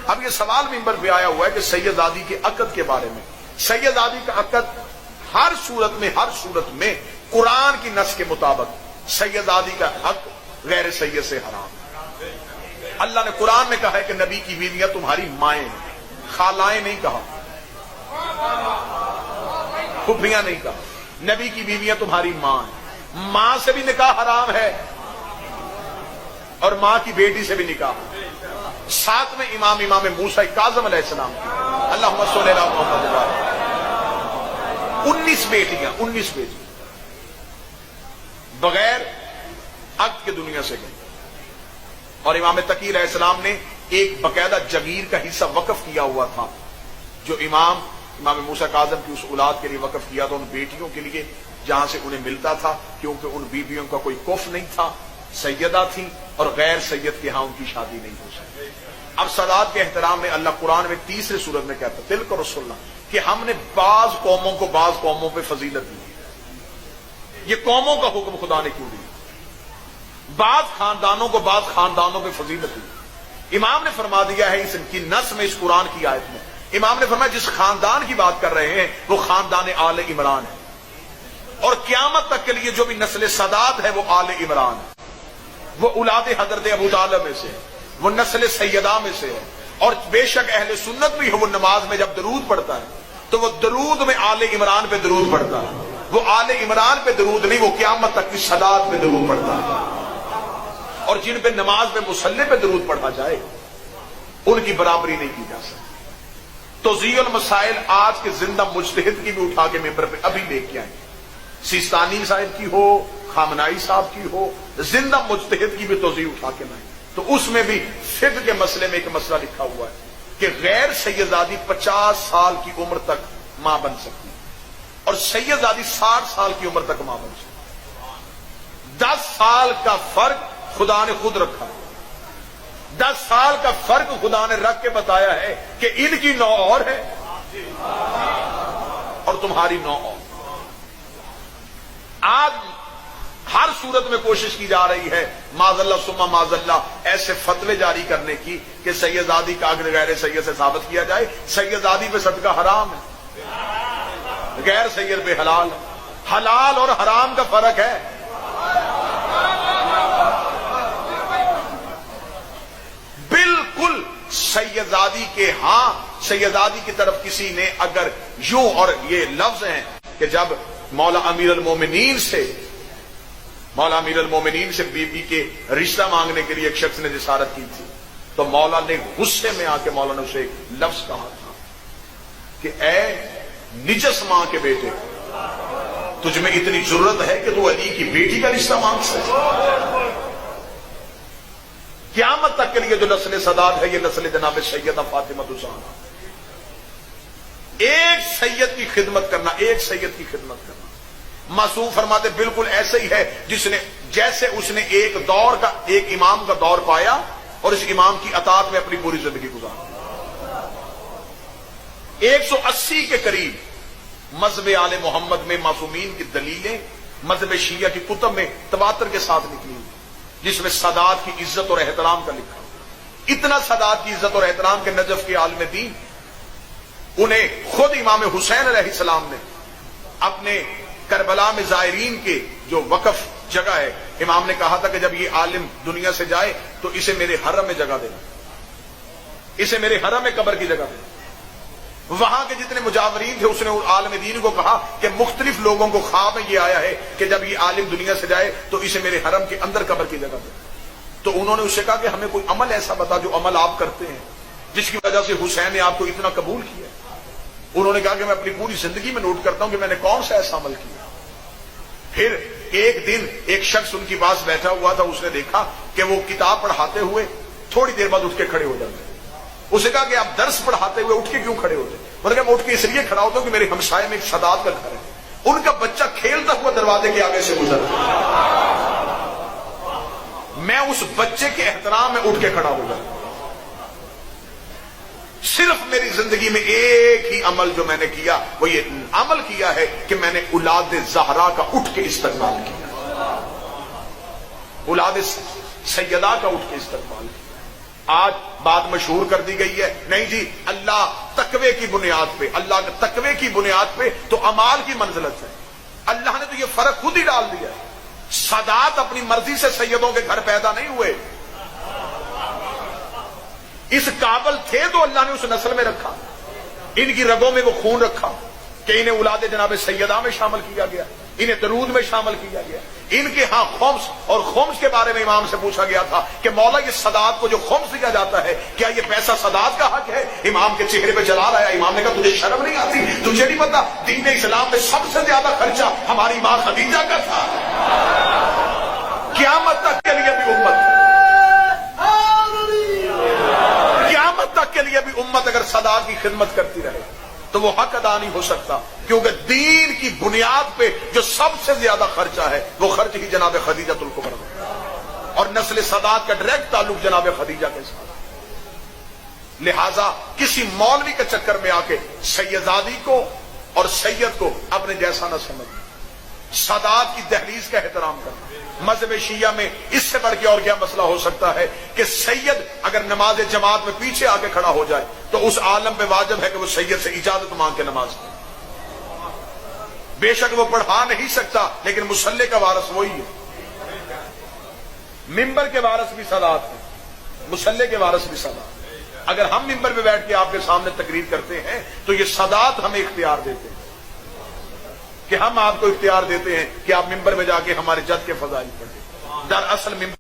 اب یہ سوال ممبر پہ آیا ہوا ہے کہ سیدزادی کے عقد کے بارے میں. سیدزادی کا عقد ہر صورت میں قرآن کی نص کے مطابق سیدزادی کا حق غیر سید سے حرام. اللہ نے قرآن میں کہا ہے کہ نبی کی بیویاں تمہاری مائیں ہیں، خالائیں نہیں کہا، پھوپھیاں نہیں کہا، نبی کی بیویاں تمہاری ماں ہیں. ماں سے بھی نکاح حرام ہے اور ماں کی بیٹی سے بھی نکاح. ساتھ میں امام موسیٰ کاظم علیہ السلام کی اللہم صلی علی محمد 19 بیٹیاں بغیر عقد کے دنیا سے گئی. اور امام تقی علیہ السلام نے ایک باقاعدہ جگیر کا حصہ وقف کیا ہوا تھا جو امام موسیٰ کاظم کی اس اولاد کے لیے وقف کیا تھا ان بیٹیوں کے لیے جہاں سے انہیں ملتا تھا، کیونکہ ان بیویوں کا کوئی کف نہیں تھا، سیدہ تھی اور غیر سید کے ہاں ان کی شادی نہیں ہو سکتی. اب سادات کے احترام میں اللہ قرآن میں تیسرے سورت میں کہتا ہے تلک رسولنا کہ ہم نے بعض قوموں کو بعض قوموں پہ فضیلت دی. یہ قوموں کا حکم خدا نے کیوں دیا؟ بعض خاندانوں کو بعض خاندانوں پہ فضیلت دی. امام نے فرما دیا ہے اس کی نص میں، اس قرآن کی آیت میں امام نے فرمایا جس خاندان کی بات کر رہے ہیں وہ خاندان آل عمران ہے، اور قیامت تک کے لیے جو بھی نسل سادات ہے وہ آل عمران ہے، وہ اولاد حضرت ابو طالب میں سے ہے، وہ نسل سیدہ میں سے ہے. اور بے شک اہل سنت بھی ہے، وہ نماز میں جب درود پڑھتا ہے تو وہ درود میں آل عمران پہ درود پڑھتا ہے. وہ آل عمران پہ درود نہیں، وہ قیامت تک کی سادات پہ درود پڑھتا ہے. اور جن پہ نماز میں مصلی پہ درود پڑھا جائے ان کی برابری نہیں کی جا سکتی. توضیح المسائل آج کے زندہ مجتہد کی بھی اٹھا کے ممبر پہ ابھی لے کے آئیں، سیستانی صاحب کی ہو، خامنائی صاحب کی ہو، زندہ مجتہد کی بھی توضیح اٹھا کے لائیں تو اس میں بھی فقہ کے مسئلے میں ایک مسئلہ لکھا ہوا ہے کہ غیر سیدزادی 50 سال کی عمر تک ماں بن سکتی اور سیدزادی 60 سال کی عمر تک ماں بن سکتی. 10 سال کا فرق خدا نے خود رکھا ہے. 10 سال کا فرق خدا نے رکھ کے بتایا ہے کہ ان کی نو اور ہے اور تمہاری نو اور. آج ہر صورت میں کوشش کی جا رہی ہے معاذ اللہ ثم معاذ اللہ ایسے فتوے جاری کرنے کی کہ سیدزادی کا عقد غیر سید سے ثابت کیا جائے. سیدزادی پہ صدقہ حرام ہے، غیر سید پہ حلال. حلال اور حرام کا فرق ہے. بالکل سیدزادی کے ہاں سیدزادی کی طرف کسی نے اگر یوں، اور یہ لفظ ہیں کہ جب مولا امیر المومنین سے بی بی کے رشتہ مانگنے کے لیے ایک شخص نے جسارت کی تھی تو مولا نے غصے میں آ کے مولا نے اسے ایک لفظ کہا تھا کہ اے نجس ماں کے بیٹے، تجھ میں اتنی ضرورت ہے کہ تو علی کی بیٹی کا رشتہ مانگ سکے؟ قیامت تک کے لیے جو نسل سادات ہے یہ نسل جناب سیدہ فاطمہ الزہرا. ایک سید کی خدمت کرنا، ایک سید کی خدمت کرنا. معصوم فرماتے بالکل ایسے ہی ہے جیسے اس نے ایک امام کا دور پایا اور اس امام کی اطاعت میں اپنی پوری زندگی گزاری. 180 کے قریب مذہب آل محمد میں معصومین کی دلیلیں مذہب شیعہ کی کتب میں تواتر کے ساتھ نکلی جس میں سادات کی عزت اور احترام کا لکھا. اتنا سادات کی عزت اور احترام کے نجف کے عالم دین انہیں خود امام حسین علیہ السلام نے اپنے کربلا میں زائرین کے جو وقف جگہ ہے، امام نے کہا تھا کہ جب یہ عالم دنیا سے جائے تو اسے میرے حرم میں جگہ دینا، اسے میرے حرم میں قبر کی جگہ دینا. وہاں کے جتنے مجاورین تھے اس نے عالم دین کو کہا کہ مختلف لوگوں کو خواب میں یہ آیا ہے کہ جب یہ عالم دنیا سے جائے تو اسے میرے حرم کے اندر قبر کی جگہ دینا. تو انہوں نے اسے کہا کہ ہمیں کوئی عمل ایسا بتا جو عمل آپ کرتے ہیں جس کی وجہ سے حسین نے آپ کو اتنا قبول کیا. انہوں نے کہا کہ میں اپنی پوری زندگی میں نوٹ کرتا ہوں کہ میں نے کون سا ایسا عمل کیا. پھر ایک دن ایک شخص ان کے پاس بیٹھا ہوا تھا، اس نے دیکھا کہ وہ کتاب پڑھاتے ہوئے تھوڑی دیر بعد اٹھ کے کھڑے ہو جاتے. اسے کہا کہ آپ درس پڑھاتے ہوئے اٹھ کے کیوں کھڑے ہوتے؟ میں نے کہا میں اٹھ کے اس لیے کھڑا ہوتا ہوں کہ میرے ہمسائے میں ایک سادات کا گھر ہے، ان کا بچہ کھیلتا ہوا دروازے کے آگے سے گزر، میں اس بچے کے احترام میں اٹھ کے کھڑا ہو جاتا. صرف میری زندگی میں ایک ہی عمل جو میں نے کیا وہ یہ عمل کیا ہے کہ میں نے اولاد زہرا کا اٹھ کے استقبال کیا، اولاد سیدہ کا اٹھ کے استقبال کیا. آج بات مشہور کر دی گئی ہے، نہیں جی اللہ تقوی کی بنیاد پہ، اللہ کے تقوی کی بنیاد پہ تو امال کی منزلت ہے۔ اللہ نے تو یہ فرق خود ہی ڈال دیا ہے۔ سادات اپنی مرضی سے سیدوں کے گھر پیدا نہیں ہوئے، اس قابل تھے تو اللہ نے اس نسل میں رکھا، ان کی رگوں میں وہ خون رکھا کہ انہیں اولاد جناب سیدہ میں شامل کیا گیا، انہیں درود میں شامل کیا گیا۔ ان کے ہاں خمس، اور خمس کے بارے میں امام سے پوچھا گیا تھا کہ مولا یہ سادات کو جو خمس دیا جاتا ہے کیا یہ پیسہ سادات کا حق ہے؟ امام کے چہرے پہ جلال آیا، امام نے کہا تجھے شرم نہیں آتی؟ تجھے نہیں پتا دین اسلام میں سب سے زیادہ خرچہ ہماری ماں خدیجہ کا تھا؟ قیامت تک کے لیے بھی امت، قیامت تک کے لیے بھی امت اگر سادات کی خدمت کرتی رہے تو وہ حق ادا نہیں ہو سکتا، کیونکہ دین کی بنیاد پہ جو سب سے زیادہ خرچہ ہے وہ خرچ ہی جناب خدیجہ الکبریٰ ہے، اور نسل سادات کا ڈائریکٹ تعلق جناب خدیجہ کے ساتھ۔ لہذا کسی مولوی کے چکر میں آ کے سیدزادی کو اور سید کو اپنے جیسا نہ سمجھ، سادات کی دہلیز کا احترام کرنا۔ مذہب شیعہ میں اس سے بڑھ کے اور کیا مسئلہ ہو سکتا ہے کہ سید اگر نماز جماعت میں پیچھے آ کے کھڑا ہو جائے تو اس عالم پہ واجب ہے کہ وہ سید سے اجازت مانگ کے نماز پڑھے۔ بے شک وہ پڑھا نہیں سکتا لیکن مصلی کا وارث وہی ہے، ممبر کے وارث بھی سادات ہیں، مصلی کے وارث بھی سادات ہیں۔ اگر ہم ممبر پہ بیٹھ کے آپ کے سامنے تقریر کرتے ہیں تو یہ سادات ہمیں اختیار دیتے ہیں کہ ہم آپ کو اختیار دیتے ہیں کہ آپ ممبر میں جا کے ہمارے جد کے فضائل پڑھیں۔ دراصل ممبر